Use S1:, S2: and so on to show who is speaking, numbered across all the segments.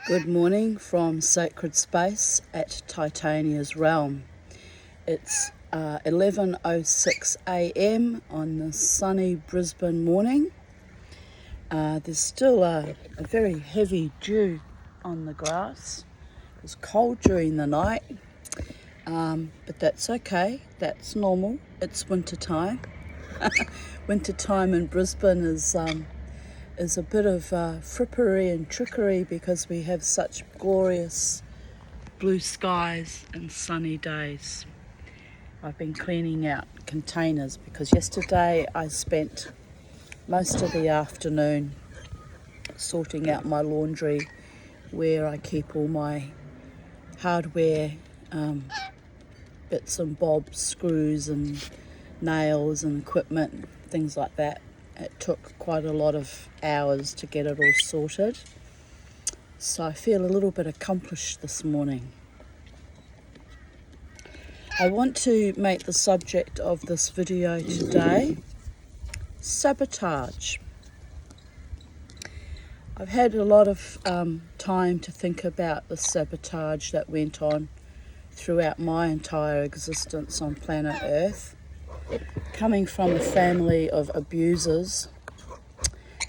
S1: Good morning from Sacred Space at Titania's Realm. It's 11:06 a.m. on the sunny Brisbane morning. There's still a very heavy dew on the grass. It was cold during the night, but that's okay. That's normal. It's winter time. Winter time in Brisbane is a bit of frippery and trickery because we have such glorious blue skies and sunny days. I've been cleaning out containers because yesterday I spent most of the afternoon sorting out my laundry where I keep all my hardware, bits and bobs, screws and nails and equipment, things like that. It took quite a lot of hours to get it all sorted, so I feel a little bit accomplished this morning. I want to make the subject of this video today sabotage. I've had a lot of time to think about the sabotage that went on throughout my entire existence on planet Earth. Coming from a family of abusers,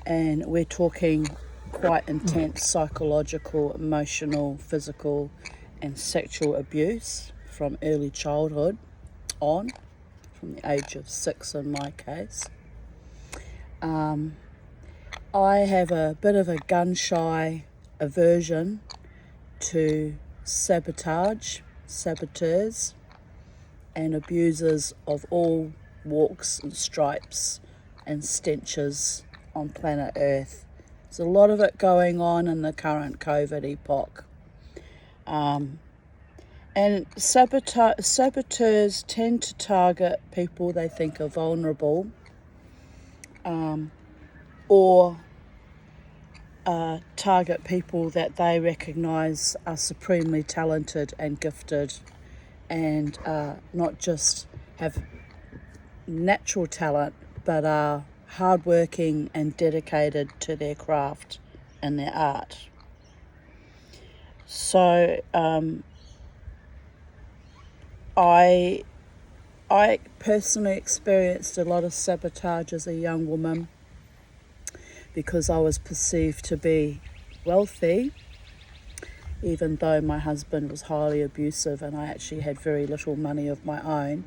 S1: and we're talking quite intense psychological, emotional, physical and sexual abuse from early childhood on, from the age of 6 in my case. I have a bit of a gun-shy aversion to sabotage, saboteurs and abusers of all walks and stripes and stenches on planet Earth. There's a lot of it going on in the current COVID epoch. And saboteurs tend to target people they think are vulnerable, or target people that they recognise are supremely talented and gifted, and not just have natural talent, but are hardworking and dedicated to their craft and their art. So I personally experienced a lot of sabotage as a young woman because I was perceived to be wealthy, even though my husband was highly abusive and I actually had very little money of my own.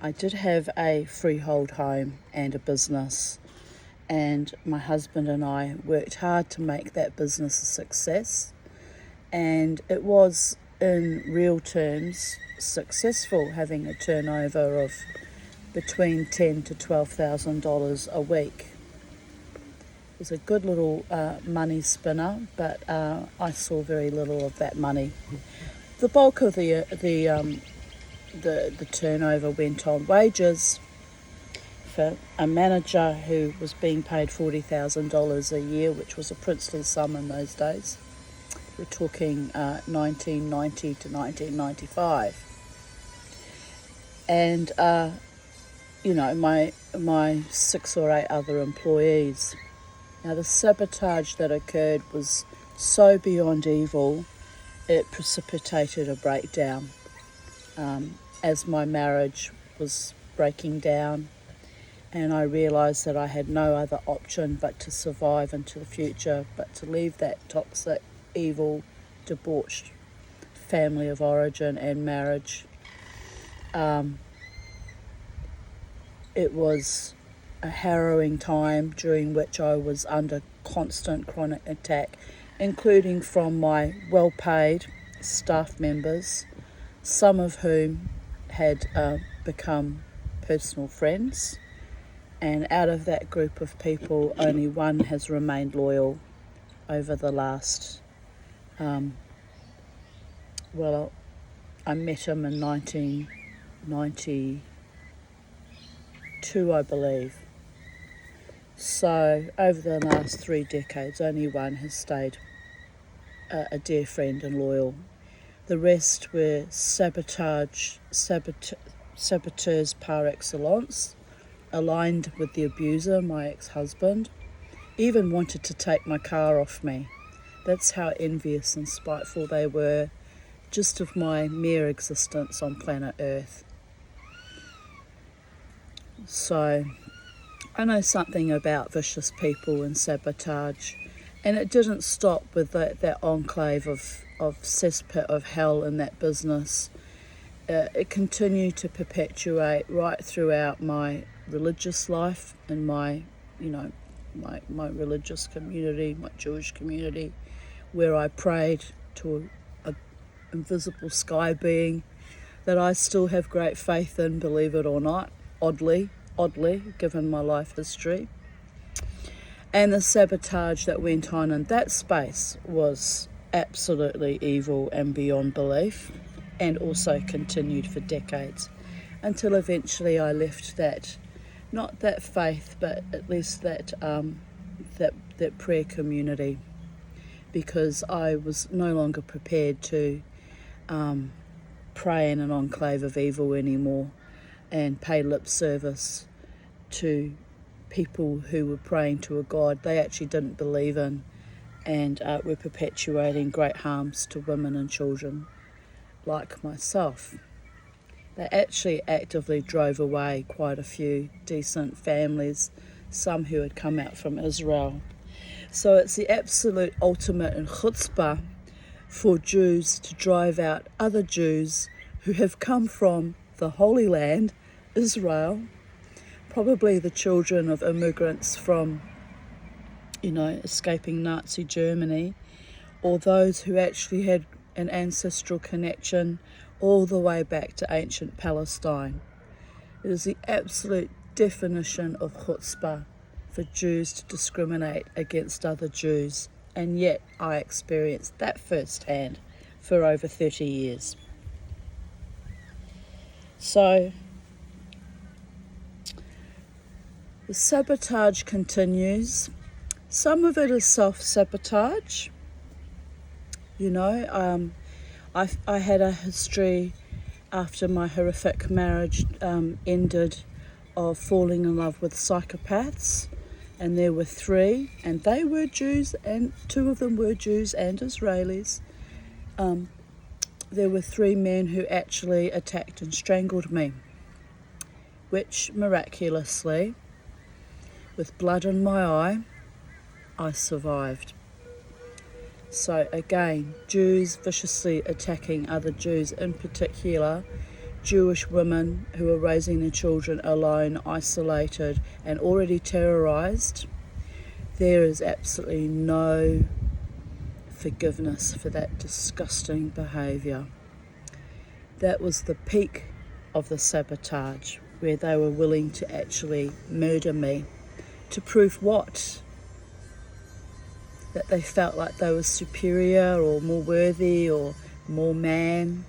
S1: I did have a freehold home and a business, and my husband and I worked hard to make that business a success, and it was in real terms successful, having a turnover of between $10,000 to $12,000 a week. It was a good little money spinner, but I saw very little of that money. The bulk of the turnover went on wages for a manager who was being paid $40,000 a year, which was a princely sum in those days. We're talking 1990 to 1995. And, my 6 or 8 other employees. Now, the sabotage that occurred was so beyond evil, it precipitated a breakdown. As my marriage was breaking down, and I realised that I had no other option but to survive into the future, but to leave that toxic, evil, debauched family of origin and marriage. It was a harrowing time during which I was under constant chronic attack, including from my well-paid staff members, some of whom had become personal friends, and out of that group of people only one has remained loyal over the last I met him in 1992, I believe. So over the last 3 decades only one has stayed a dear friend and loyal. The rest were saboteurs par excellence, aligned with the abuser, my ex-husband, even wanted to take my car off me. That's how envious and spiteful they were just of my mere existence on planet Earth. So I know something about vicious people and sabotage, and it didn't stop with that enclave of cesspit of hell in that business. It continued to perpetuate right throughout my religious life and my religious community, my Jewish community, where I prayed to an invisible sky being that I still have great faith in, believe it or not, oddly, given my life history. And the sabotage that went on in that space was absolutely evil and beyond belief, and also continued for decades, until eventually I left that, not that faith, but at least that prayer community, because I was no longer prepared to pray in an enclave of evil anymore and pay lip service to people who were praying to a God they actually didn't believe in, and were perpetuating great harms to women and children like myself. They actually actively drove away quite a few decent families, some who had come out from Israel. So it's the absolute ultimate in chutzpah for Jews to drive out other Jews who have come from the Holy Land, Israel, probably the children of immigrants from, escaping Nazi Germany, or those who actually had an ancestral connection all the way back to ancient Palestine. It is the absolute definition of chutzpah for Jews to discriminate against other Jews, and yet I experienced that firsthand for over 30 years. So the sabotage continues. Some of it is self-sabotage. I had a history after my horrific marriage ended of falling in love with psychopaths, and there were 3, and they were Jews, and 2 of them were Jews and Israelis. There were 3 men who actually attacked and strangled me, which miraculously, with blood in my eye, I survived. So again, Jews viciously attacking other Jews, in particular Jewish women who are raising their children alone, isolated, and already terrorized. There is absolutely no forgiveness for that disgusting behavior. That was the peak of the sabotage, where they were willing to actually murder me. To prove what? That they felt like they were superior or more worthy or more man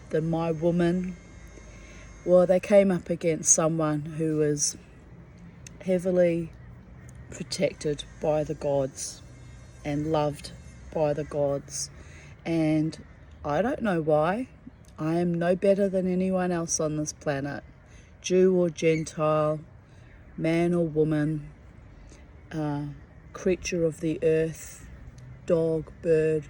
S1: than my woman. Well, they came up against someone who was heavily protected by the gods and loved by the gods. And I don't know why. I am no better than anyone else on this planet, Jew or Gentile, man or woman, creature of the earth, dog, bird,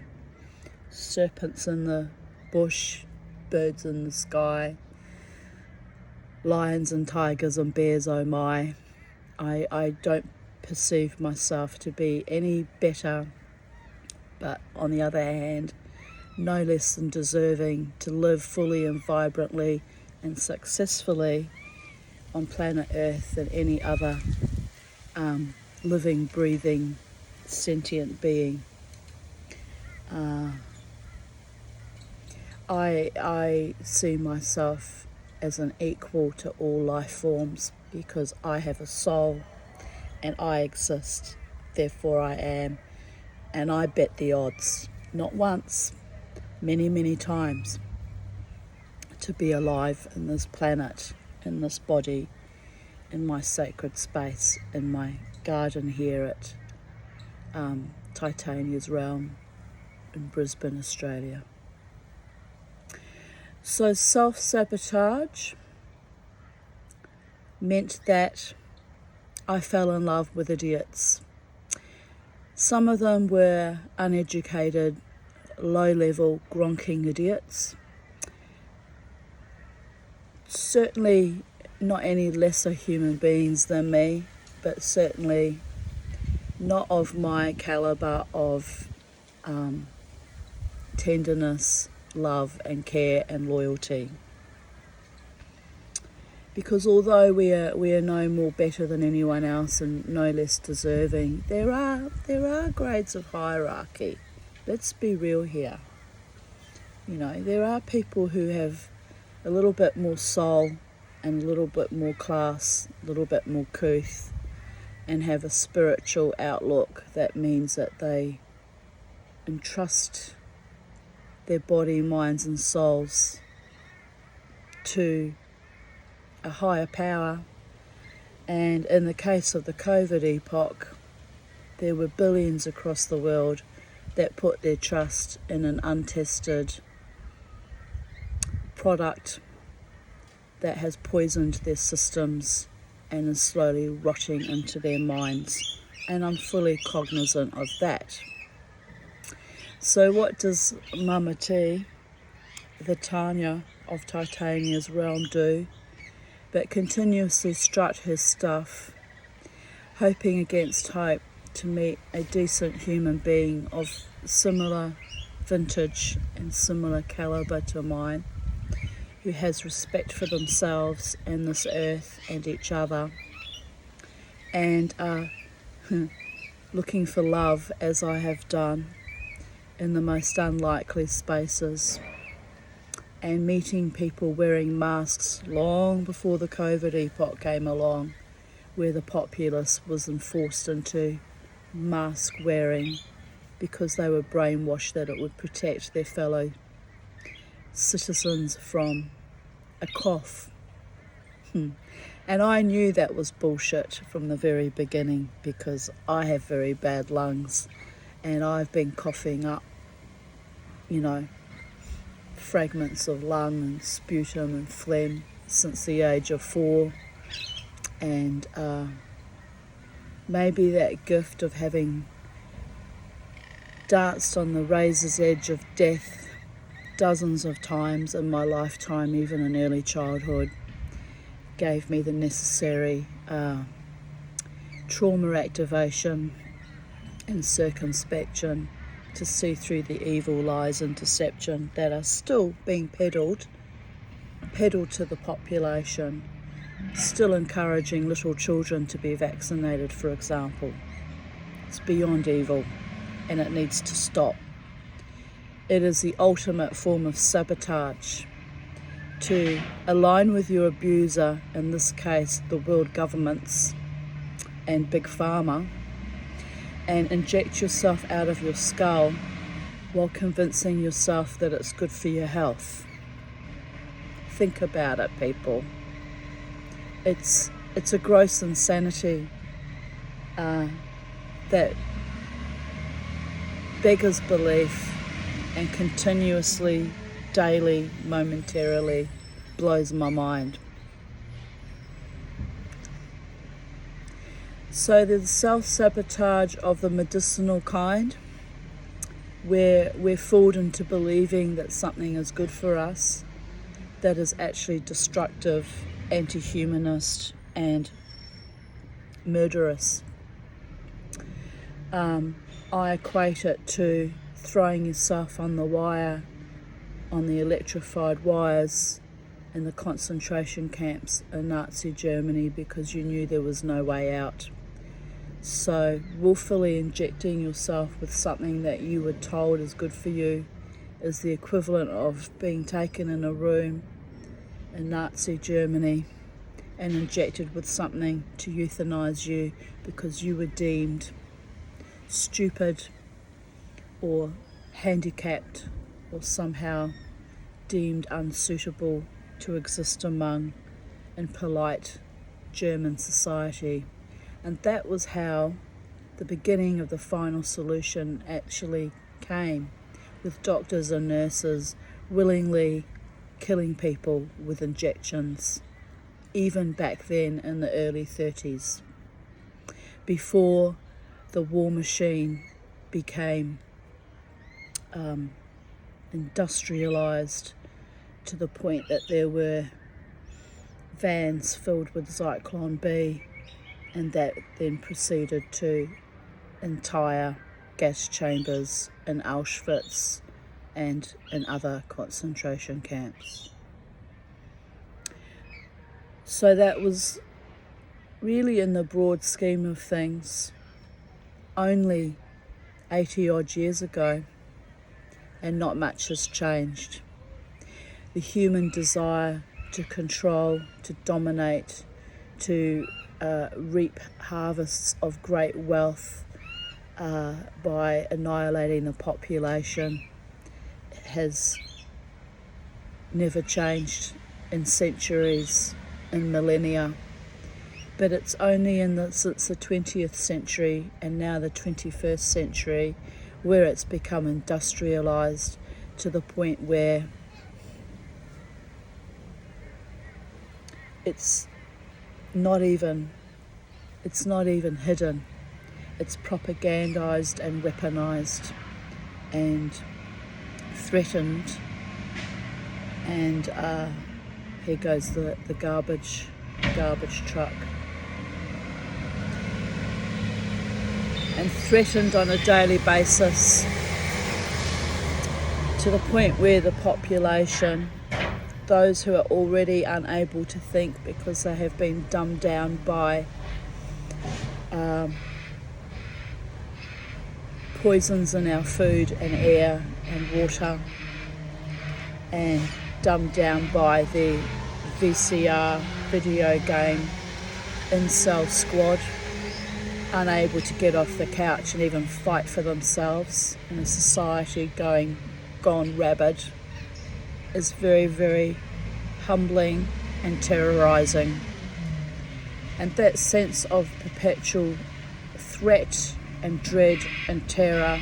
S1: serpents in the bush, birds in the sky, lions and tigers and bears, oh my. I don't perceive myself to be any better, but on the other hand, no less than deserving to live fully and vibrantly and successfully on planet Earth than any other living, breathing, sentient being. I see myself as an equal to all life forms, because I have a soul and I exist, therefore I am, and I bet the odds, not once, many, many times, to be alive in this planet, in this body, in my sacred space, in my garden here at Titania's Realm in Brisbane, Australia. So self-sabotage meant that I fell in love with idiots. Some of them were uneducated, low-level, gronking idiots. Certainly not any lesser human beings than me, but certainly not of my calibre of tenderness, love and care and loyalty. Because although we are no more better than anyone else and no less deserving, there are grades of hierarchy. Let's be real here. You know, there are people who have a little bit more soul and a little bit more class, a little bit more couth, and have a spiritual outlook that means that they entrust their body, minds and souls to a higher power. And in the case of the COVID epoch, there were billions across the world that put their trust in an untested product that has poisoned their systems and is slowly rotting into their minds. And I'm fully cognizant of that. So what does Mama T, the Tanya of Titania's realm, do but continuously strut her stuff, hoping against hope to meet a decent human being of similar vintage and similar calibre to mine, who has respect for themselves and this earth and each other, and are looking for love as I have done in the most unlikely spaces, and meeting people wearing masks long before the COVID epoch came along, where the populace was enforced into mask wearing because they were brainwashed that it would protect their fellow citizens from a cough. And I knew that was bullshit from the very beginning, because I have very bad lungs and I've been coughing up, you know, fragments of lung and sputum and phlegm since the age of 4. And maybe that gift of having danced on the razor's edge of death dozens of times in my lifetime, even in early childhood, gave me the necessary trauma activation and circumspection to see through the evil lies and deception that are still being peddled to the population, still encouraging little children to be vaccinated, for example. It's beyond evil and it needs to stop. It is the ultimate form of sabotage to align with your abuser, in this case the world governments and Big Pharma, and inject yourself out of your skull while convincing yourself that it's good for your health. Think about it, people. It's a gross insanity that beggars belief and continuously, daily, momentarily blows my mind. So there's self-sabotage of the medicinal kind, where we're fooled into believing that something is good for us that is actually destructive, anti-humanist and murderous. I equate it to throwing yourself on the wire, on the electrified wires in the concentration camps in Nazi Germany, because you knew there was no way out. So willfully injecting yourself with something that you were told is good for you is the equivalent of being taken in a room in Nazi Germany and injected with something to euthanize you because you were deemed stupid or handicapped or somehow deemed unsuitable to exist among in polite German society. And that was how the beginning of the final solution actually came, with doctors and nurses willingly killing people with injections, even back then in the early 30s, before the war machine became industrialised to the point that there were vans filled with Zyklon B, and that then proceeded to entire gas chambers in Auschwitz and in other concentration camps. So that was really, in the broad scheme of things, only 80 odd years ago, and not much has changed. The human desire to control, to dominate, to reap harvests of great wealth by annihilating the population has never changed in centuries, in millennia. But it's only since the 20th century and now the 21st century where it's become industrialised to the point where it's not even hidden. It's propagandized and weaponized and threatened. And here goes the garbage truck. And threatened on a daily basis to the point where the population, those who are already unable to think because they have been dumbed down by poisons in our food and air and water, and dumbed down by the VCR video game incel squad, unable to get off the couch and even fight for themselves in a society gone rabid, is very, very humbling and terrorising. And that sense of perpetual threat and dread and terror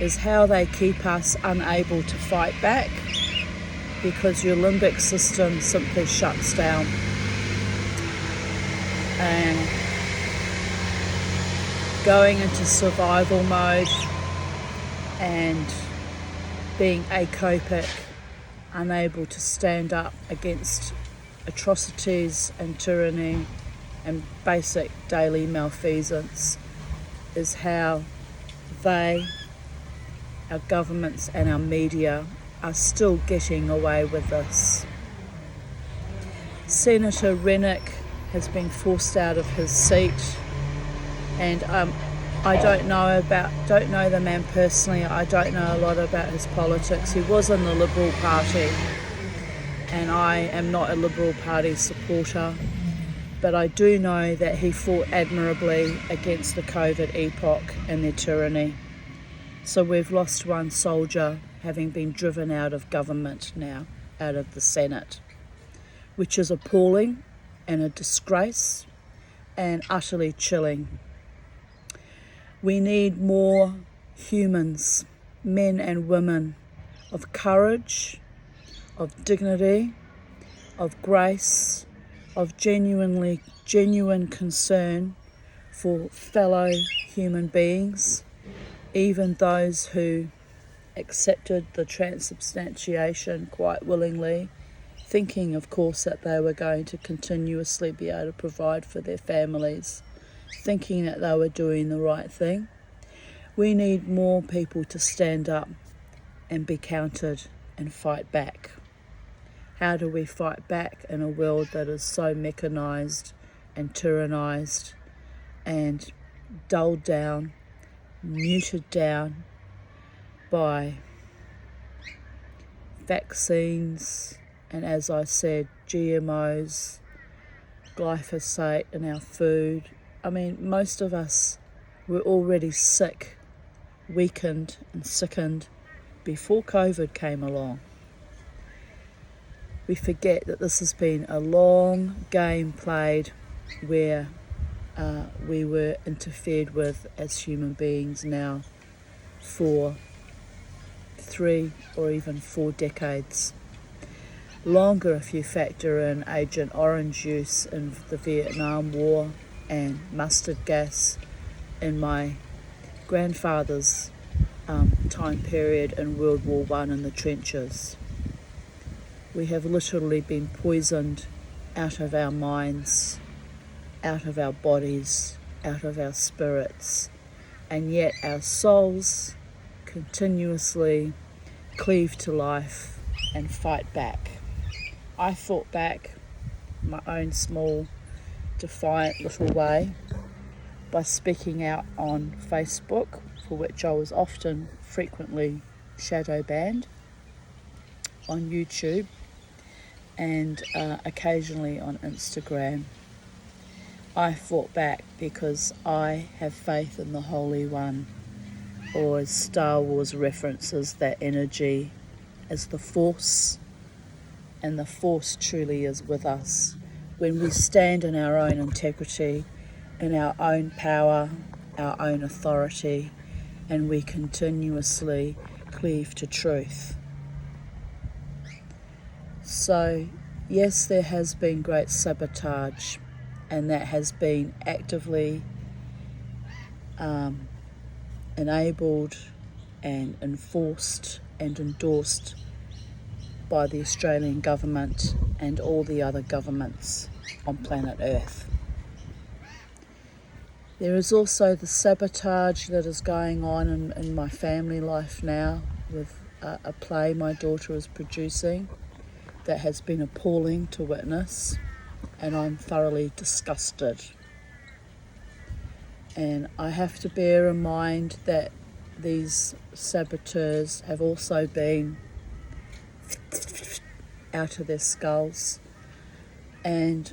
S1: is how they keep us unable to fight back, because your limbic system simply shuts down. And going into survival mode and being acopic, unable to stand up against atrocities and tyranny and basic daily malfeasance, is how they, our governments and our media, are still getting away with this. Senator Rennick has been forced out of his seat, and I don't know the man personally. I don't know a lot about his politics. He was in the Liberal Party, and I am not a Liberal Party supporter, but I do know that he fought admirably against the COVID epoch and their tyranny. So we've lost one soldier, having been driven out of government now, out of the Senate, which is appalling and a disgrace and utterly chilling. We need more humans, men and women, of courage, of dignity, of grace, of genuine concern for fellow human beings, even those who accepted the transubstantiation quite willingly, thinking, of course, that they were going to continuously be able to provide for their families, thinking that they were doing the right thing. We need more people to stand up and be counted and fight back. How do we fight back in a world that is so mechanised and tyrannised and dulled down, muted down by vaccines and, as I said, GMOs, glyphosate in our food? I mean, most of us were already sick, weakened and sickened before COVID came along. We forget that this has been a long game played where we were interfered with as human beings now for 3 or even 4 decades. Longer if you factor in Agent Orange use in the Vietnam War and mustard gas in my grandfather's time period in World War One in the trenches. We have literally been poisoned out of our minds, out of our bodies, out of our spirits, and yet our souls continuously cleave to life and fight back. I fought back my own small, defiant little way by speaking out on Facebook, for which I was often frequently shadow banned, on YouTube, and occasionally on Instagram. I fought back because I have faith in the Holy One, or as Star Wars references that energy as the Force, and the Force truly is with us. When we stand in our own integrity, in our own power, our own authority, and we continuously cleave to truth. So, yes, there has been great sabotage, and that has been actively enabled and enforced and endorsed by the Australian government and all the other governments on planet Earth. There is also the sabotage that is going on in my family life now with a play my daughter is producing that has been appalling to witness, and I'm thoroughly disgusted. And I have to bear in mind that these saboteurs have also been out of their skulls, and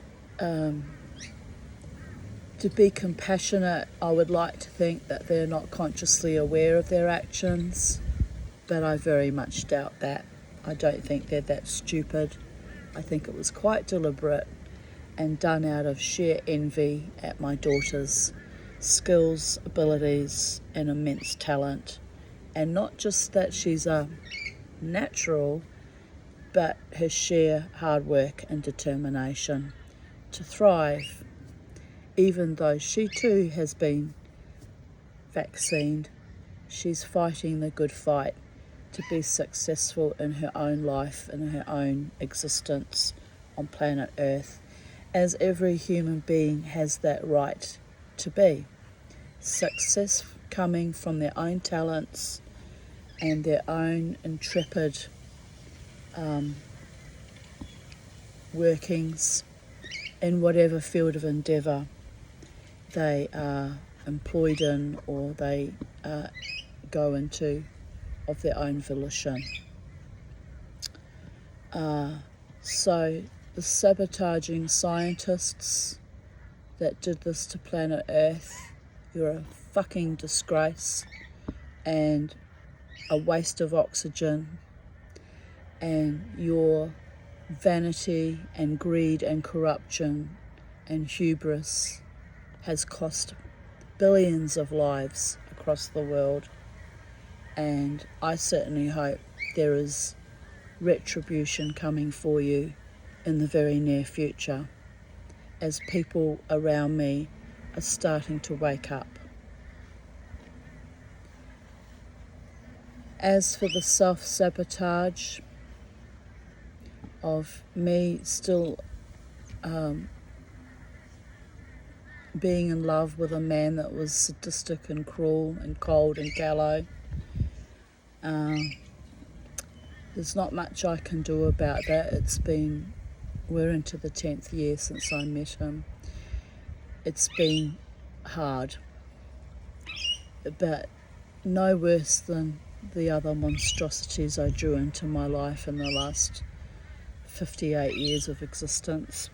S1: to be compassionate, I would like to think that they're not consciously aware of their actions, but I very much doubt that. I don't think they're that stupid. I think it was quite deliberate and done out of sheer envy at my daughter's skills, abilities, and immense talent. And not just that she's a natural, but her sheer hard work and determination to thrive. Even though she too has been vaccinated, she's fighting the good fight to be successful in her own life and in her own existence on planet Earth, as every human being has that right to be. Success coming from their own talents and their own intrepid workings in whatever field of endeavour they are employed in or they go into of their own volition. So the sabotaging scientists that did this to planet Earth, you're a fucking disgrace and a waste of oxygen, and your vanity and greed and corruption and hubris has cost billions of lives across the world, and I certainly hope there is retribution coming for you in the very near future as people around me are starting to wake up. As for the self-sabotage of me still being in love with a man that was sadistic and cruel and cold and callow, there's not much I can do about that. We're into the 10th year since I met him. It's been hard, but no worse than the other monstrosities I drew into my life in the last 58 years of existence.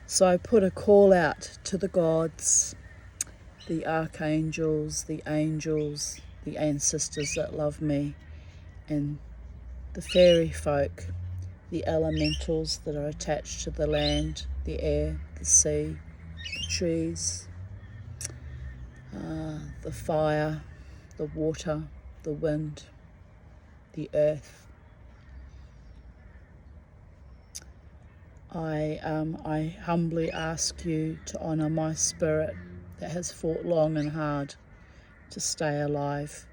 S1: So I put a call out to the gods, the archangels, the angels, the ancestors that love me, and the fairy folk, the elementals that are attached to the land, the air, the sea, the trees, the fire, the water, the wind, the earth. I humbly ask you to honour my spirit that has fought long and hard to stay alive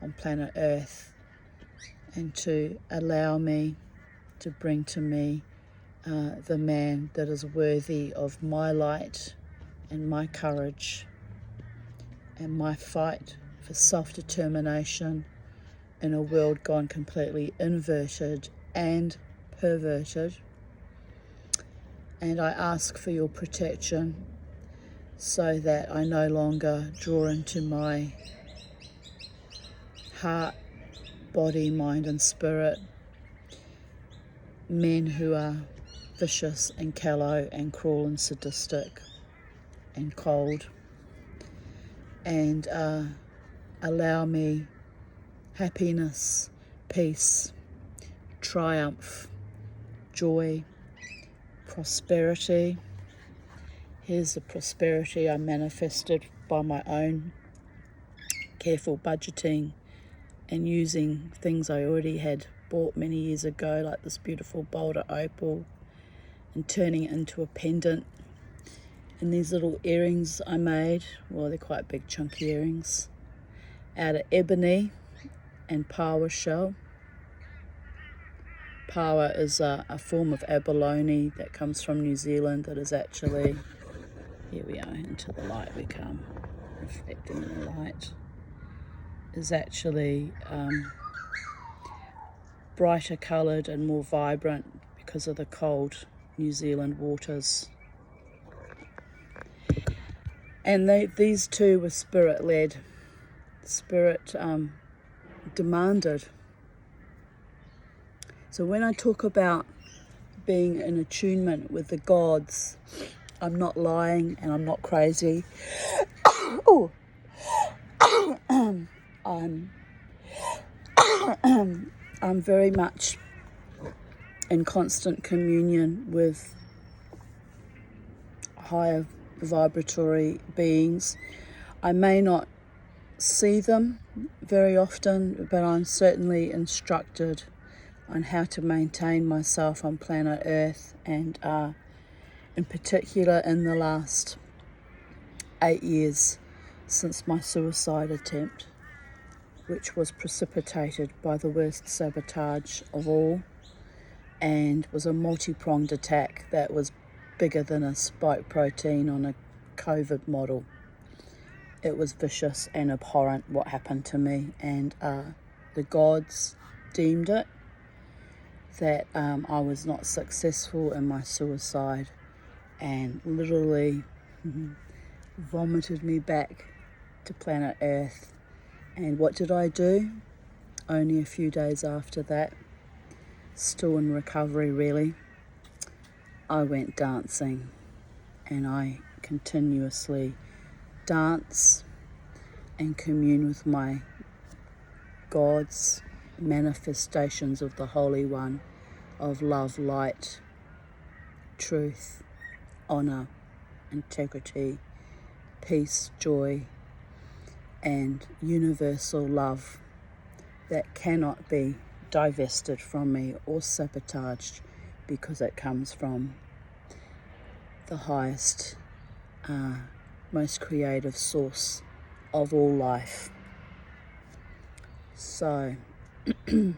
S1: on planet Earth, and to allow me to bring to me the man that is worthy of my light and my courage and my fight for self-determination in a world gone completely inverted and perverted. And I ask for your protection so that I no longer draw into my heart, body, mind and spirit men who are vicious and callow and cruel and sadistic and cold, and allow me happiness, peace, triumph, joy, prosperity. Here's the prosperity I manifested by my own careful budgeting and using things I already had bought many years ago, like this beautiful boulder opal, and turning it into a pendant. And these little earrings I made, well, they're quite big chunky earrings, out of ebony and pawa shell. Pawa is a form of abalone that comes from New Zealand that is actually, here we are, into the light we come, reflecting in the light, is actually brighter coloured and more vibrant because of the cold New Zealand waters. And these two were spirit-led. Spirit demanded. So when I talk about being in attunement with the gods, I'm not lying and I'm not crazy. Oh, I'm very much in constant communion with higher vibratory beings. I may not see them very often, but I'm certainly instructed on how to maintain myself on planet Earth, and in particular in the last 8 years since my suicide attempt, which was precipitated by the worst sabotage of all, and was a multi-pronged attack that was bigger than a spike protein on a COVID model. It was vicious and abhorrent what happened to me, and the gods deemed it that I was not successful in my suicide, and literally vomited me back to planet Earth. And what did I do? Only a few days after that, still in recovery really, I went dancing, and I continuously dance and commune with my gods, manifestations of the Holy One, of love, light, truth, honor, integrity, peace, joy, and universal love that cannot be divested from me or sabotaged, because it comes from the highest, most creative source of all life. So in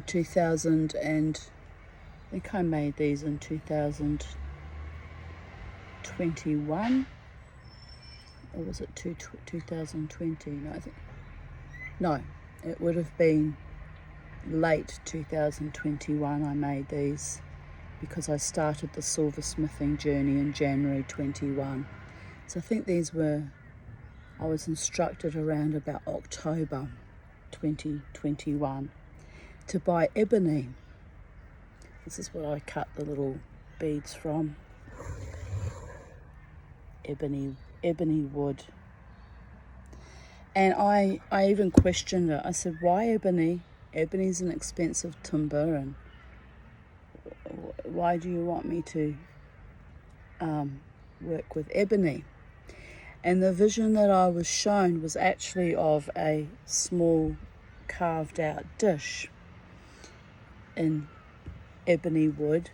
S1: 2000, and I think I made these in 2021, or was it 2020? No, it would have been late 2021 I made these, because I started the silversmithing journey in January 21. So I think I was instructed around about October 2021 to buy ebony. This is what I cut the little beads from. Ebony wood. And I even questioned it. I said, why ebony? Ebony's an expensive timber, and why do you want me to work with ebony? And the vision that I was shown was actually of a small carved out dish in ebony wood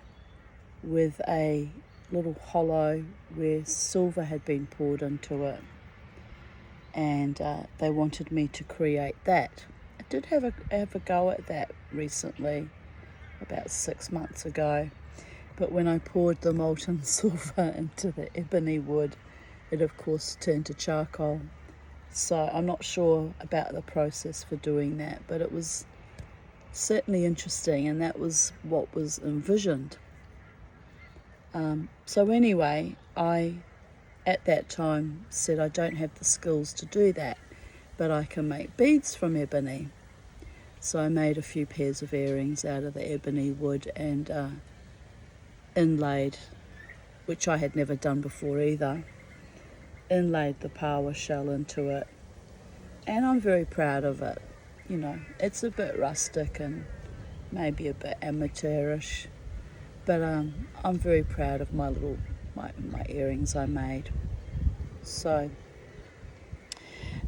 S1: with a little hollow where silver had been poured into it, and they wanted me to create that. I did have a go at that recently, about 6 months ago, but when I poured the molten silver into the ebony wood, it of course turned to charcoal. So I'm not sure about the process for doing that, but it was certainly interesting, and that was what was envisioned. So anyway, I at that time said I don't have the skills to do that, but I can make beads from ebony. So I made a few pairs of earrings out of the ebony wood and inlaid, which I had never done before either, inlaid the power shell into it, and I'm very proud of it. You know, it's a bit rustic and maybe a bit amateurish, but I'm very proud of my earrings I made. So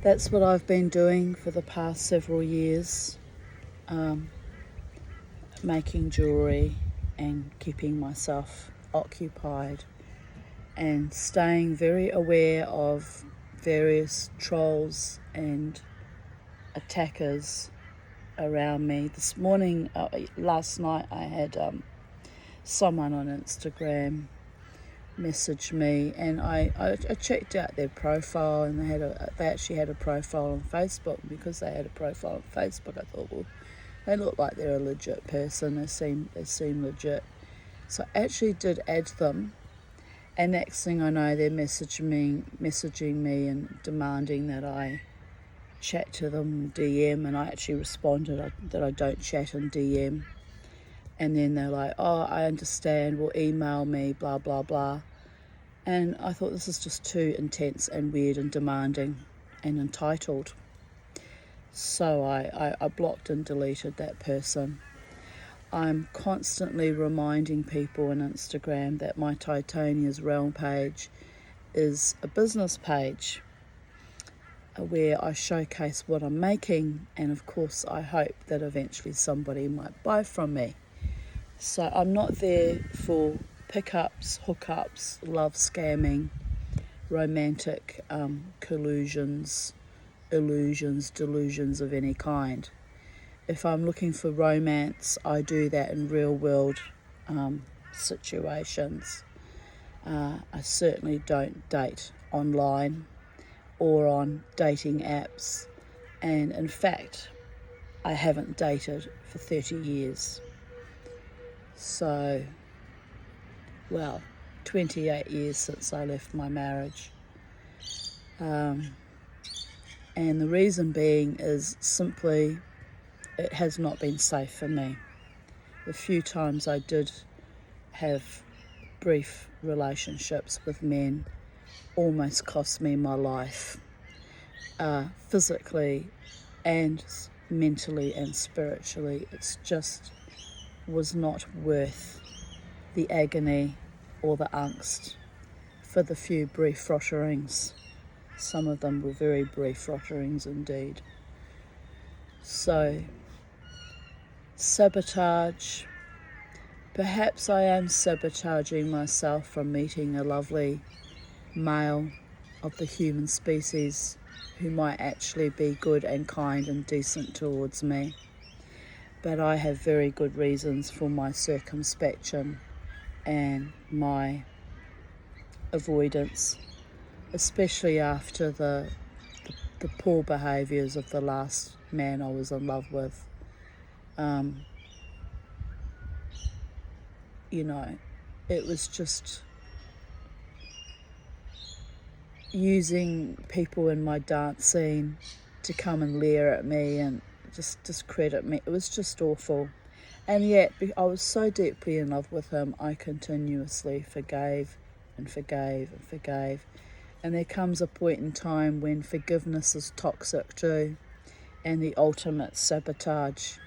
S1: that's what I've been doing for the past several years, making jewellery and keeping myself occupied and staying very aware of various trolls and attackers around me. Last night I had someone on Instagram message me, and I checked out their profile, and they actually had a profile on Facebook. Because they had a profile on Facebook, I thought, well, they look like they're a legit person. They seem legit. So I actually did add them, and next thing I know, they're messaging me and demanding that I chat to them DM, and I actually responded that I don't chat in DM. And then they're like, oh, I understand, well, email me, blah, blah, blah. And I thought, this is just too intense and weird and demanding and entitled. So I blocked and deleted that person. I'm constantly reminding people on Instagram that my Titania's Realm page is a business page where I showcase what I'm making, and of course I hope that eventually somebody might buy from me. So I'm not there for pickups, hookups, love scamming, romantic collusions, illusions, delusions of any kind. If I'm looking for romance, I do that in real world situations. I certainly don't date online or on dating apps, and in fact I haven't dated for 30 years. So, 28 years since I left my marriage. And the reason being is simply it has not been safe for me. The few times I did have brief relationships with men almost cost me my life, physically and mentally and spiritually. It's just was not worth the agony or the angst for the few brief frotterings. Some of them were very brief frotterings indeed. So, sabotage. Perhaps I am sabotaging myself from meeting a lovely male of the human species who might actually be good and kind and decent towards me. But I have very good reasons for my circumspection and my avoidance, especially after the poor behaviours of the last man I was in love with. It was just using people in my dance scene to come and leer at me and just discredit me. It was just awful. And yet, I was so deeply in love with him, I continuously forgave and forgave and forgave. And there comes a point in time when forgiveness is toxic too, and the ultimate sabotage,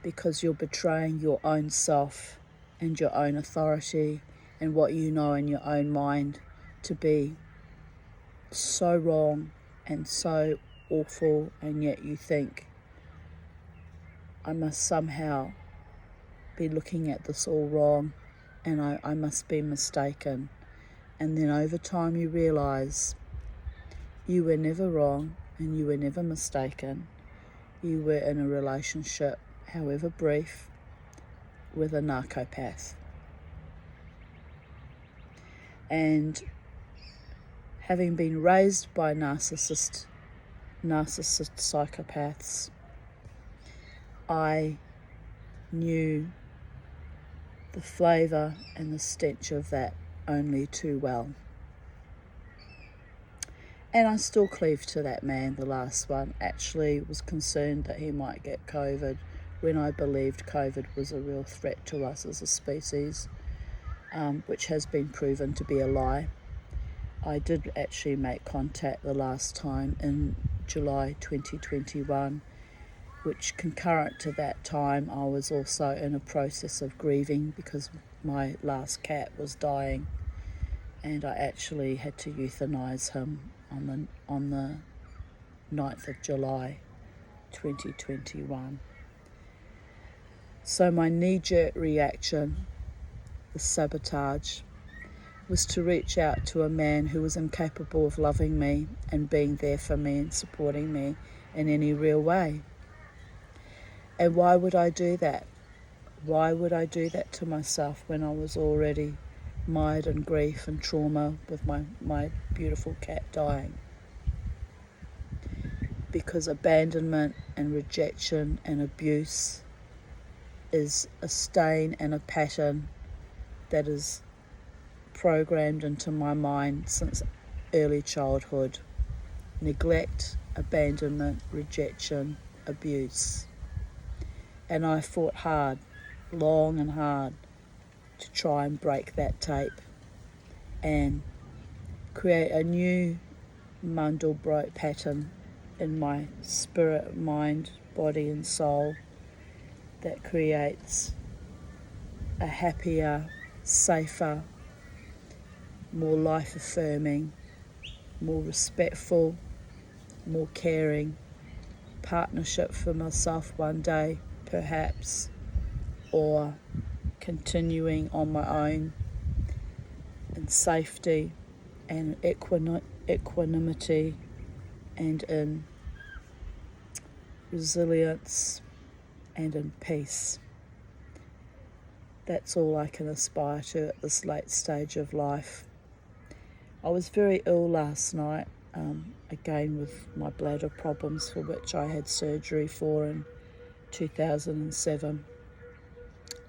S1: because you're betraying your own self and your own authority and what you know in your own mind to be so wrong and so awful, and yet you think, I must somehow be looking at this all wrong, and I must be mistaken. And then over time you realise you were never wrong and you were never mistaken. You were in a relationship, however brief, with a narcopath. And having been raised by narcissist psychopaths, I knew the flavour and the stench of that only too well. And I still cleave to that man, the last one. Actually was concerned that he might get COVID when I believed COVID was a real threat to us as a species, which has been proven to be a lie. I did actually make contact the last time in July 2021, which concurrent to that time I was also in a process of grieving because my last cat was dying, and I actually had to euthanize him on the 9th of July 2021. So my knee-jerk reaction, the sabotage, was to reach out to a man who was incapable of loving me and being there for me and supporting me in any real way. And why would I do that? Why would I do that to myself when I was already mired in grief and trauma with my beautiful cat dying? Because abandonment and rejection and abuse is a stain and a pattern that is programmed into my mind since early childhood. Neglect, abandonment, rejection, abuse. And I fought hard, long and hard, to try and break that tape and create a new Mandelbrot pattern in my spirit, mind, body and soul that creates a happier, safer, more life-affirming, more respectful, more caring partnership for myself one day, perhaps, or continuing on my own in safety and equanimity and in resilience and in peace. That's all I can aspire to at this late stage of life. I was very ill last night, again with my bladder problems, for which I had surgery for in 2007.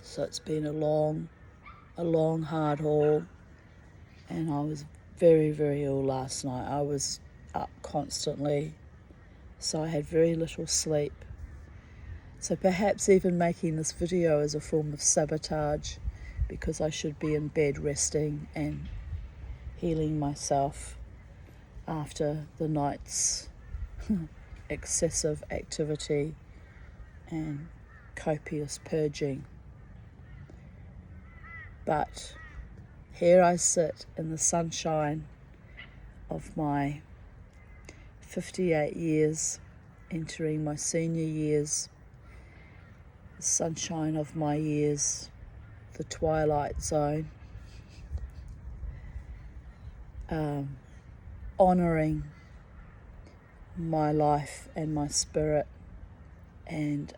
S1: So it's been a long, hard haul, and I was very, very ill last night. I was up constantly, so I had very little sleep. So perhaps even making this video is a form of sabotage, because I should be in bed resting and healing myself after the night's excessive activity and copious purging. But here I sit in the sunshine of my 58 years, entering my senior years, the sunshine of my years, the twilight zone, honouring my life and my spirit, and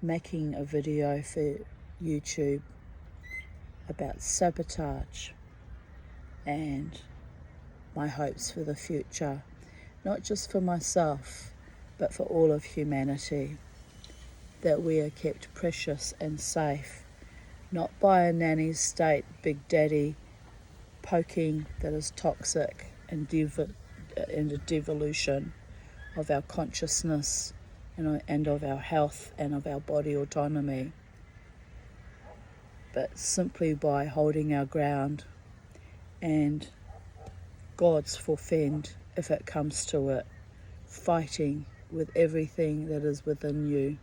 S1: making a video for YouTube about sabotage and my hopes for the future, not just for myself, but for all of humanity, that we are kept precious and safe, not by a nanny state, big daddy poking that is toxic and a devolution of our consciousness and of our health and of our body autonomy, but simply by holding our ground and God's forfend if it comes to it, fighting with everything that is within you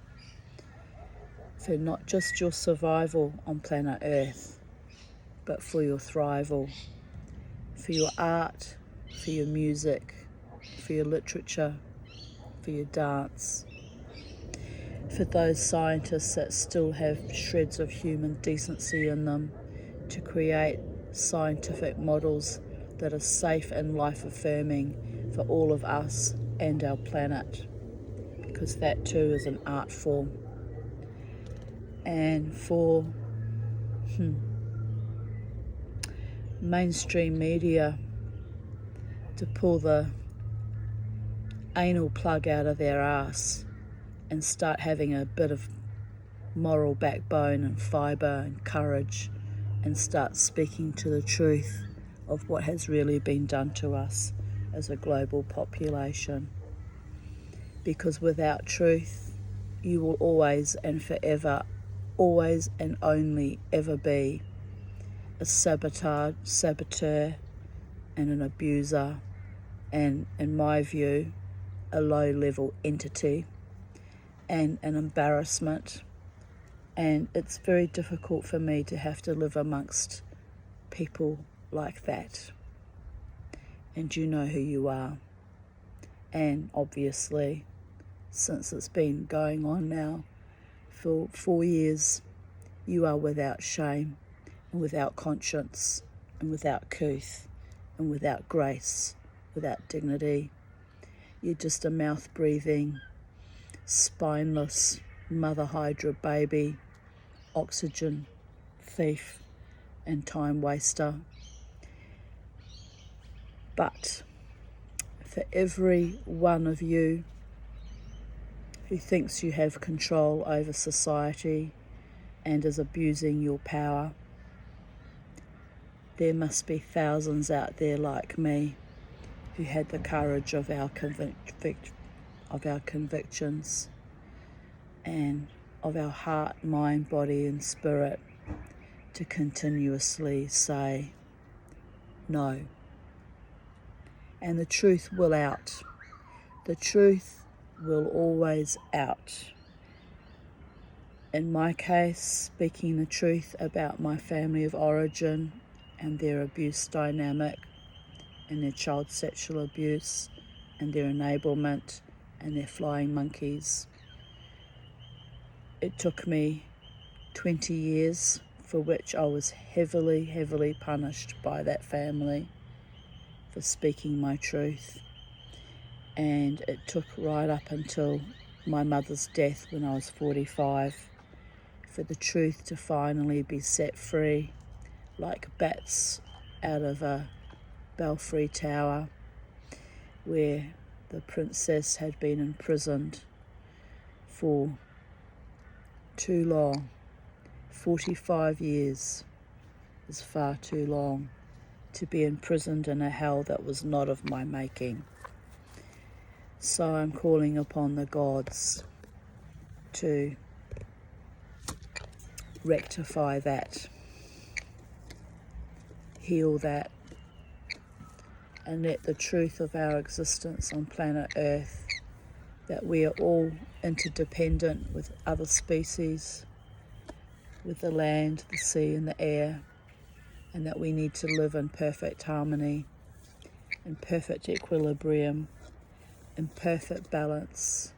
S1: for not just your survival on planet Earth, but for your thrival, for your art, for your music, for your literature, for your dance, for those scientists that still have shreds of human decency in them, to create scientific models that are safe and life-affirming for all of us and our planet, because that too is an art form. And for mainstream media to pull the anal plug out of their ass and start having a bit of moral backbone and fibre and courage and start speaking to the truth of what has really been done to us as a global population. Because without truth, you will always and forever, always and only ever be a saboteur and an abuser, and, in my view, a low-level entity and an embarrassment. And it's very difficult for me to have to live amongst people like that. And you know who you are. And obviously, since it's been going on now for 4 years, you are without shame and without conscience and without couth and without grace, without dignity. You're just a mouth-breathing, spineless Mother Hydra baby, oxygen thief and time waster. But for every one of you who thinks you have control over society and is abusing your power, there must be thousands out there like me who had the courage of our convictions and of our heart, mind, body and spirit to continuously say no. And the truth will out. The truth will always out. In my case, speaking the truth about my family of origin and their abuse dynamic and their child sexual abuse and their enablement and their flying monkeys. It took me 20 years, for which I was heavily punished by that family for speaking my truth. And it took right up until my mother's death when I was 45 for the truth to finally be set free like bats out of a belfry tower where the princess had been imprisoned for too long. 45 years is far too long to be imprisoned in a hell that was not of my making. So I'm calling upon the gods to rectify that, heal that, and let the truth of our existence on planet Earth, that we are all interdependent with other species, with the land, the sea and the air, and that we need to live in perfect harmony, in perfect equilibrium, in perfect balance,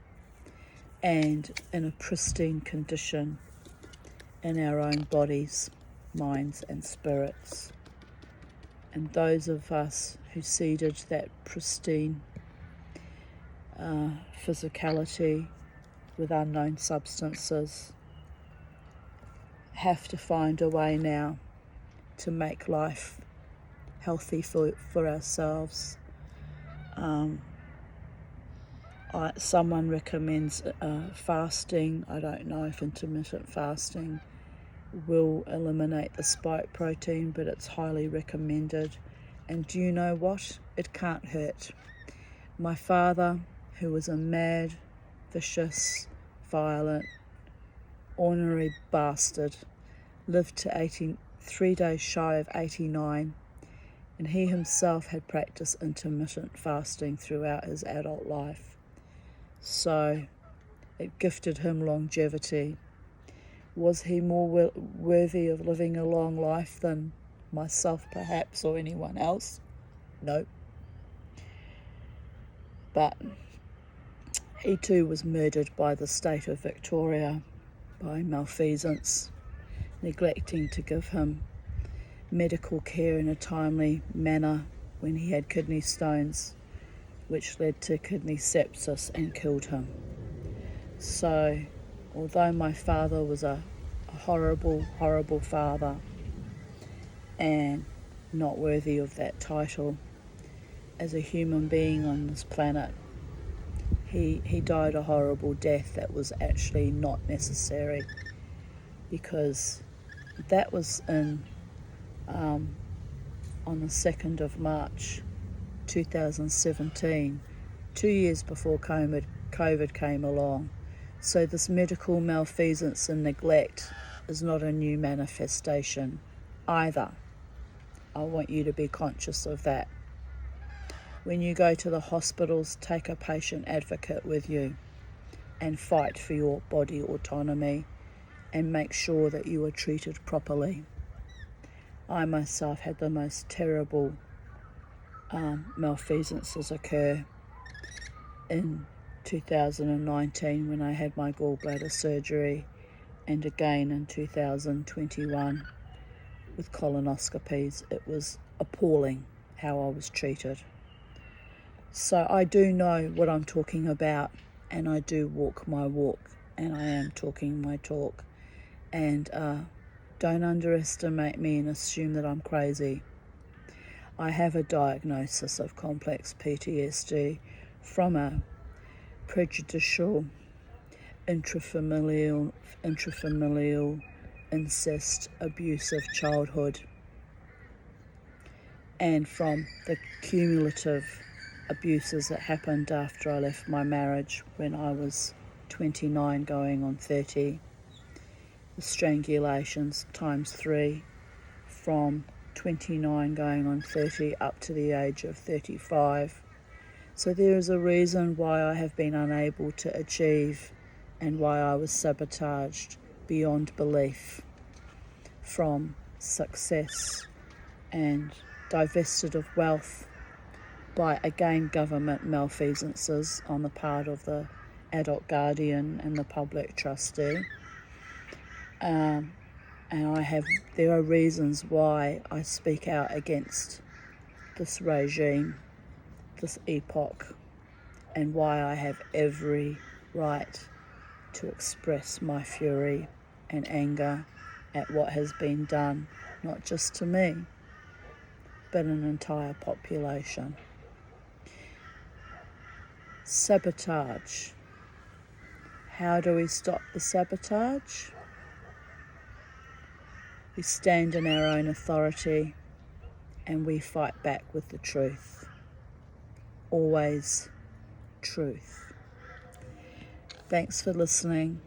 S1: and in a pristine condition in our own bodies, minds and spirits. And those of us who seeded that pristine physicality with unknown substances have to find a way now to make life healthy for ourselves. Someone recommends fasting. I don't know if intermittent fasting will eliminate the spike protein, but it's highly recommended. And do you know what? It can't hurt. My father, who was a mad, vicious, violent, ornery bastard, lived to 3 days shy of 89, and he himself had practiced intermittent fasting throughout his adult life. So it gifted him longevity. Was he more worthy of living a long life than myself perhaps, or anyone else? No. But he too was murdered by the state of Victoria, by malfeasance, neglecting to give him medical care in a timely manner when he had kidney stones, which led to kidney sepsis and killed him. So, although my father was a horrible, horrible father and not worthy of that title, as a human being on this planet, he died a horrible death that was actually not necessary, because that was on the 2nd of March 2017, 2 years before COVID came along. So this medical malfeasance and neglect is not a new manifestation either. I want you to be conscious of that. When you go to the hospitals, take a patient advocate with you and fight for your body autonomy and make sure that you are treated properly. I myself had the most terrible malfeasances occur in 2019 when I had my gallbladder surgery, and again in 2021 with colonoscopies. It was appalling how I was treated. So I do know what I'm talking about, and I do walk my walk, and I am talking my talk. And don't underestimate me and assume that I'm crazy. I have a diagnosis of complex PTSD from a prejudicial intrafamilial incest abusive childhood, and from the cumulative abuses that happened after I left my marriage when I was 29 going on 30. The strangulations times 3 from 29 going on 30 up to the age of 35. So there is a reason why I have been unable to achieve and why I was sabotaged beyond belief from success and divested of wealth by, again, government malfeasances on the part of the adult guardian and the public trustee. And there are reasons why I speak out against this regime, this epoch, and why I have every right to express my fury and anger at what has been done, not just to me, but an entire population. Sabotage. How do we stop the sabotage? We stand in our own authority and we fight back with the truth. Always truth. Thanks for listening.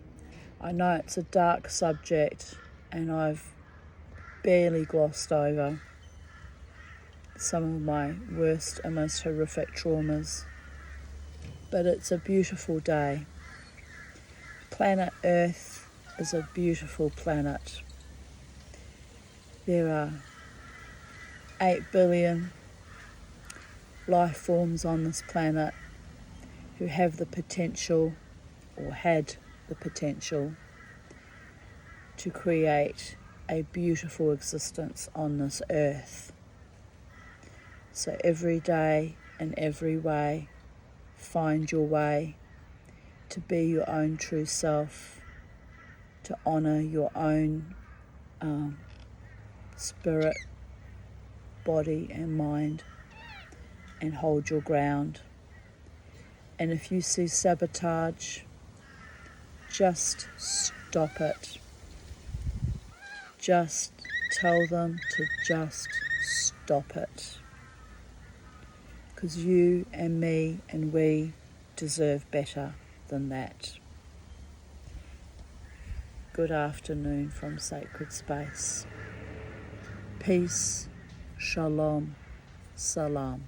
S1: I know it's a dark subject and I've barely glossed over some of my worst and most horrific traumas, but it's a beautiful day. Planet Earth is a beautiful planet. There are 8 billion life forms on this planet who have the potential, or had the potential, to create a beautiful existence on this earth. So every day, in every way, find your way to be your own true self, to honour your own spirit, body and mind, and hold your ground. And if you see sabotage, just stop it. Just tell them to just stop it. Because you and me and we deserve better than that. Good afternoon from Sacred Space. Peace, shalom, salam.